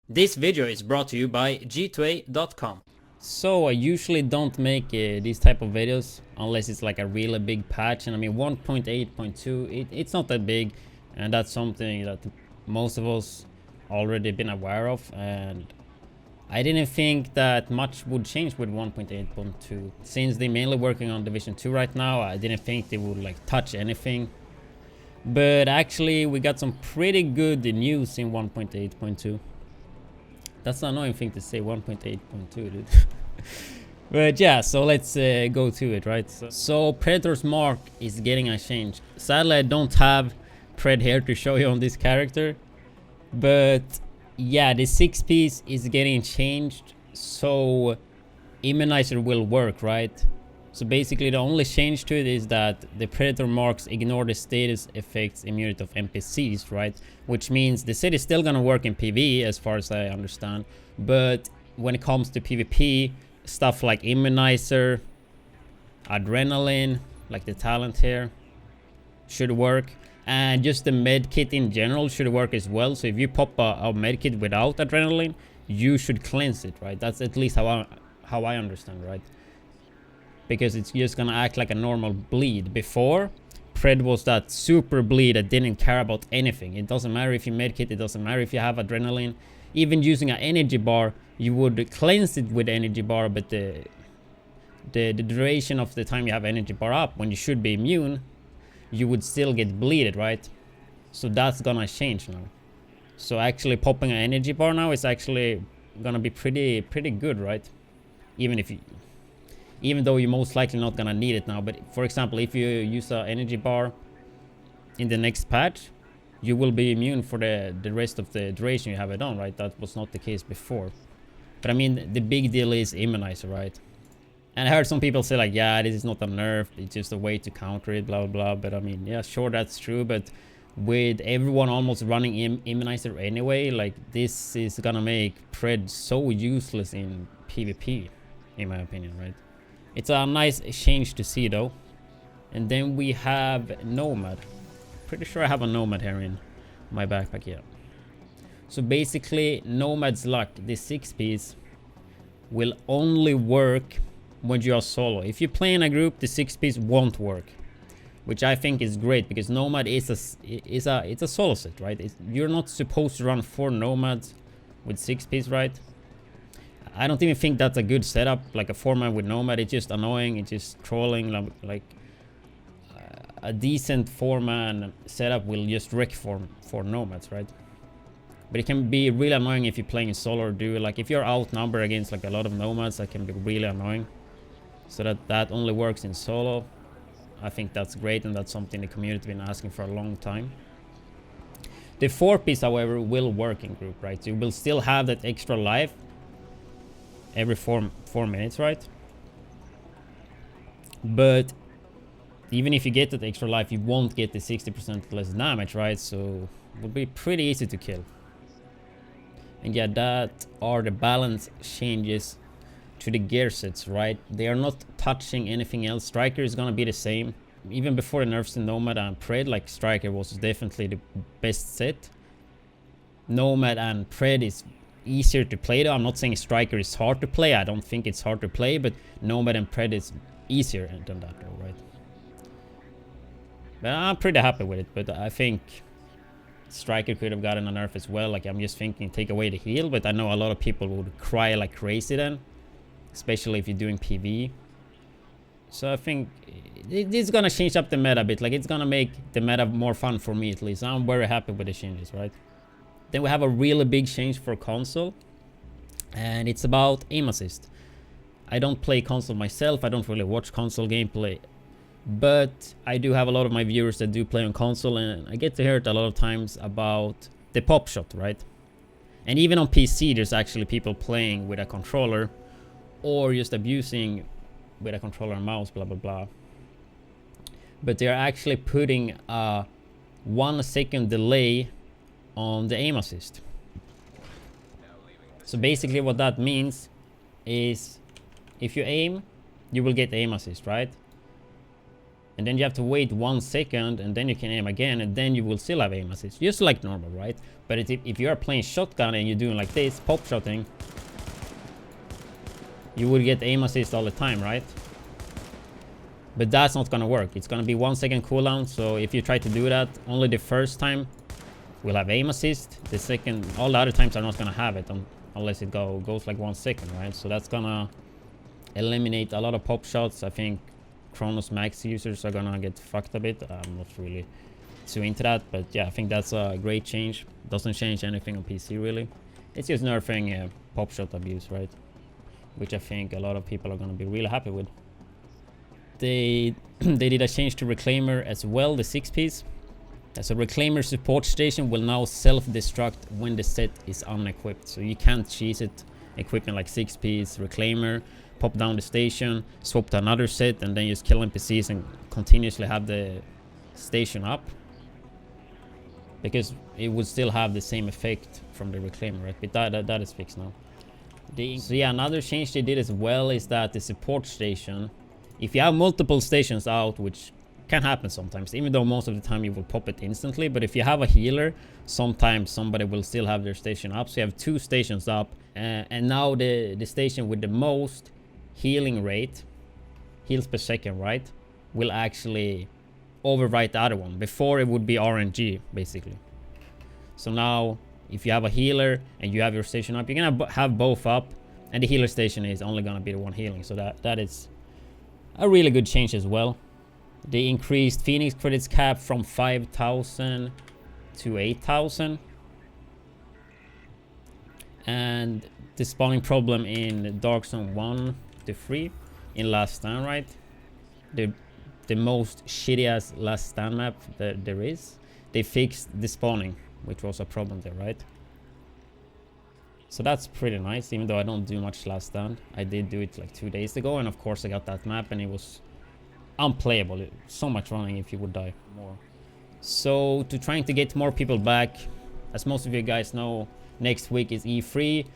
This video is brought to you by g2a.com. So I usually don't make these type of videos unless it's like a really big patch, and I mean 1.8.2 it's not that big, and that's something that most of us already been aware of, and I didn't think that much would change with 1.8.2 since they're mainly working on Division 2 right now. I didn't think they would like touch anything, but actually we got some pretty good news in 1.8.2. That's an annoying thing to say, 1.8.2, dude. But yeah, so let's go to it, right? So Predator's mark is getting a change. Sadly, I don't have Pred here to show you on this character, but yeah, the 6-piece is getting changed, so Immunizer will work, right? So basically the only change to it is that the Predator marks ignore the status effects immunity of NPCs, right? Which means the set is still gonna work in PvE as far as I understand, but when it comes to PvP, stuff like Immunizer, Adrenaline, like the talent here, should work. And just the medkit in general should work as well. So if you pop a medkit without Adrenaline, you should cleanse it, right? That's at least how I understand, right? Because it's just gonna act like a normal bleed. Before, Pred was that super bleed that didn't care about anything. It doesn't matter if you medkit, it doesn't matter if you have Adrenaline. Even using an energy bar, you would cleanse it with energy bar, but the duration of the time you have energy bar up, when you should be immune, you would still get bleeded, right? So that's gonna change now. So actually popping an energy bar now is actually gonna be pretty good, right? Even though you're most likely not gonna need it now. But for example, if you use an energy bar in the next patch, you will be immune for the rest of the duration you have it on, right? That was not the case before. But I mean, the big deal is Immunizer, right? And I heard some people say like, yeah, this is not a nerf, it's just a way to counter it, blah, blah, blah. But I mean, yeah, sure, that's true. But with everyone almost running Immunizer anyway, like this is gonna make Pred so useless in PvP, in my opinion, right? It's a nice change to see though. And then we have Nomad. Pretty sure I have a Nomad here in my backpack, yeah. So basically, Nomad's luck, this 6-piece, will only work when you are solo. If you play in a group, the 6-piece won't work, which I think is great because Nomad is a solo set, right? You're not supposed to run 4 Nomads with 6-piece, right? I don't even think that's a good setup, like a 4-man with Nomad. It's just annoying, it's just trolling. Like a decent 4-man setup will just wreck for Nomads, right? But it can be really annoying if you're playing solo or duo. Like if you're outnumbered against like a lot of Nomads, that can be really annoying. So that only works in solo. I think that's great, and that's something the community has been asking for a long time. The 4-piece, however, will work in group, right? So you will still have that extra life every 4 minutes, right? But even if you get that extra life, you won't get the 60% less damage, right? So it will be pretty easy to kill. And yeah, that are the balance changes to the gear sets, right? They are not touching anything else. Striker is gonna be the same. Even before the nerfs in Nomad and Pred, like Striker was definitely the best set. Nomad and Pred is easier to play though. I'm not saying Striker is hard to play. I don't think it's hard to play, but Nomad and Pred is easier than that though, right? But I'm pretty happy with it, but I think Striker could have gotten a nerf as well. Like I'm just thinking take away the heal, but I know a lot of people would cry like crazy then, especially if you're doing PvE. So I think it's gonna change up the meta a bit. Like it's gonna make the meta more fun for me at least. I'm very happy with the changes, right? Then we have a really big change for console, and it's about aim assist. I don't play console myself. I don't really watch console gameplay, but I do have a lot of my viewers that do play on console, and I get to hear it a lot of times about the pop shot, right? And even on PC, there's actually people playing with a controller or just abusing with a controller and mouse, blah, blah, blah. But they're actually putting a 1-second delay on the aim assist. So basically what that means is if you aim, you will get aim assist, right? and then you have to wait 1 second, and then you can aim again, and then you will still have aim assist, just like normal, right? But if you are playing shotgun and you're doing like this, pop shotting, you will get aim assist all the time, right? But that's not gonna work. It's gonna be 1 second cooldown, so if you try to do that, only the first time will have aim assist. The second, all the other times are not gonna have it unless it goes like 1 second, right? So that's gonna eliminate a lot of pop shots. I think CRONUS max users are gonna get fucked a bit. I'm not really too into that, but yeah, I think that's a great change. Doesn't change anything on PC really. It's just nerfing pop shot abuse, right? Which I think a lot of people are gonna be really happy with. They did a change to Reclaimer as well, the 6-piece. So Reclaimer support station will now self-destruct when the set is unequipped. So you can't cheese it, equipping like 6-piece Reclaimer, pop down the station, swap to another set, and then just kill NPCs and continuously have the station up. Because it would still have the same effect from the Reclaimer, right? But that is fixed now. So yeah, another change they did as well is that the support station, if you have multiple stations out, which can happen sometimes, even though most of the time you will pop it instantly, but if you have a healer, sometimes somebody will still have their station up. So you have 2 stations up, and now the station with the most healing rate, heals per second, right, will actually overwrite the other one. Before it would be RNG basically. So now if you have a healer and you have your station up, you're gonna have both up, and the healer station is only gonna be the one healing. So that is a really good change as well. They increased Phoenix credits cap from 5,000 to 8,000. And the spawning problem in Dark Zone 1 to 3 in Last Stand, right? The most shitty ass Last Stand map that there is. They fixed the spawning, which was a problem there, right? So that's pretty nice, even though I don't do much Last Stand. I did do it like 2 days ago, and of course I got that map and it was unplayable. So much running if you would die more. So to trying to get more people back, as most of you guys know, next week is E3.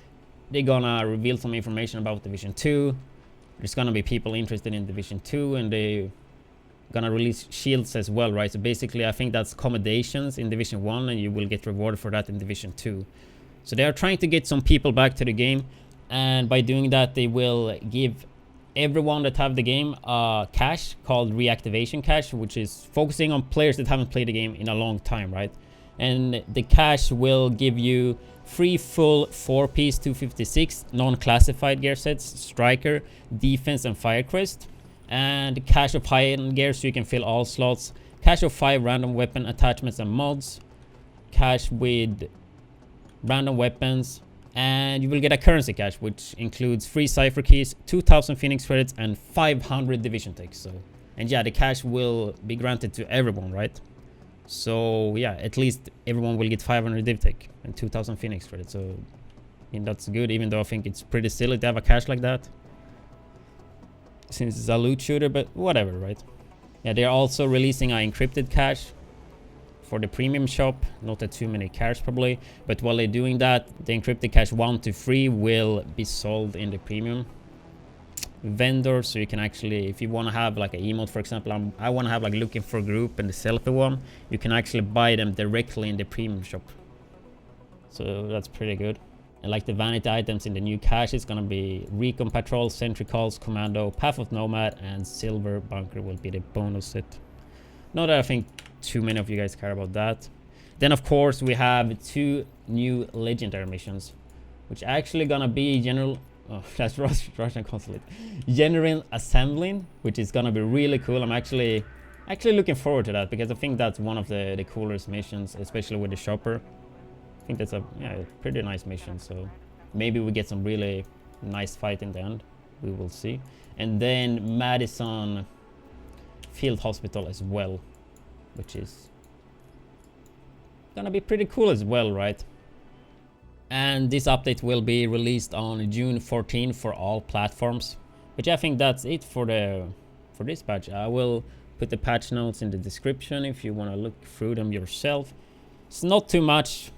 They're gonna reveal some information about Division 2. There's gonna be people interested in Division 2, and they gonna release shields as well, right? So basically I think that's accommodations in Division 1, and you will get rewarded for that in Division 2. So they are trying to get some people back to the game, and by doing that they will give everyone that have the game a cash called Reactivation cash, which is focusing on players that haven't played the game in a long time, right? And the cash will give you 3 full 4-piece 256 non-classified gear sets, Striker, Defense, and Firecrest, and cash of high-end gear so you can fill all slots, cash of 5 random weapon attachments and mods, cash with random weapons, and you will get a currency cash which includes 3 cipher keys, 2,000 Phoenix credits, and 500 division techs. So, and yeah, the cash will be granted to everyone, right? So yeah, at least everyone will get 500 div tech and 2,000 Phoenix credits. So I mean, that's good, even though I think it's pretty silly to have a cash like that since it's a loot shooter, but whatever, right? Yeah, they're also releasing an encrypted cache for the premium shop. Not that too many cares probably, but while they're doing that, the encrypted cache 1 to 3 will be sold in the premium vendor. So you can actually, if you want to have like an emote, for example, I want to have like looking for a group and the selfie one, you can actually buy them directly in the premium shop. So that's pretty good. And like the vanity items in the new cache, it's gonna be Recon Patrol, Sentry Calls, Commando, Path of Nomad, and Silver Bunker will be the bonus set. Not that I think too many of you guys care about that. Then of course we have 2 new legendary missions, which are actually gonna be general, oh, that's Russian consulate, general assembling, which is gonna be really cool. I'm actually looking forward to that, because I think that's one of the coolest missions, especially with the shopper. I think that's a pretty nice mission, so maybe we get some really nice fight in the end. We will see. And then Madison Field Hospital as well, which is gonna be pretty cool as well, right? And this update will be released on June 14 for all platforms, which I think that's it for this patch. I will put the patch notes in the description if you want to look through them yourself. It's not too much.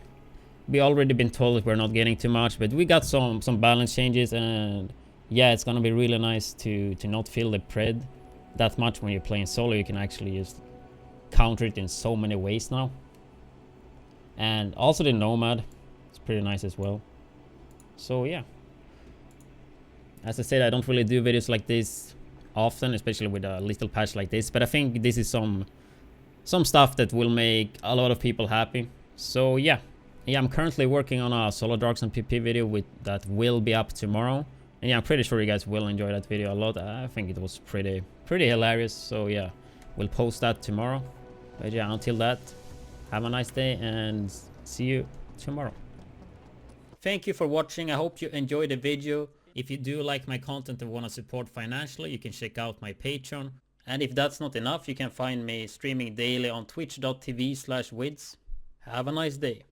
We already been told that we're not getting too much, but we got some balance changes, and yeah, it's gonna be really nice to not feel the pred that much when you're playing solo. You can actually just counter it in so many ways now. And also the Nomad, it's pretty nice as well. So yeah, as I said, I don't really do videos like this often, especially with a little patch like this, but I think this is some stuff that will make a lot of people happy. So yeah, I'm currently working on a solo Darks and PP video that will be up tomorrow. And yeah, I'm pretty sure you guys will enjoy that video a lot. I think it was pretty hilarious. So yeah, we'll post that tomorrow. But yeah, until that, have a nice day and see you tomorrow. Thank you for watching. I hope you enjoyed the video. If you do like my content and want to support financially, you can check out my Patreon. And if that's not enough, you can find me streaming daily on twitch.tv/widdz. Have a nice day.